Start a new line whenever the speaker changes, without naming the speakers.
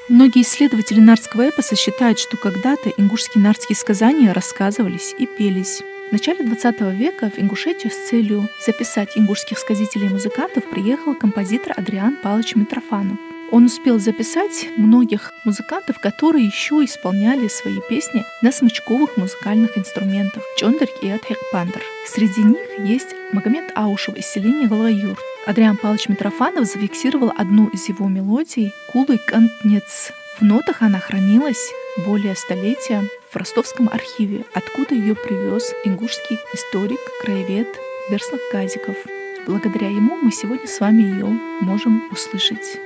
Многие исследователи нардского эпоса считают, что когда-то ингушские нардские сказания рассказывались и пелись. В начале XX века в Ингушетию с целью записать ингушских сказителей и музыкантов приехал композитор Адриан Павлович Митрофанов. Он успел записать многих музыкантов, которые еще исполняли свои песни на смычковых музыкальных инструментах чондырь и атхекпандр. Среди них есть Магомед Аушев из селения Галаюрт. Адриан Павлович Митрофанов зафиксировал одну из его мелодий «Кулый кантнец». В нотах она хранилась более столетия в Ростовском архиве, откуда ее привез ингушский историк, краевед Берслак Газиков. Благодаря ему мы сегодня с вами ее можем услышать.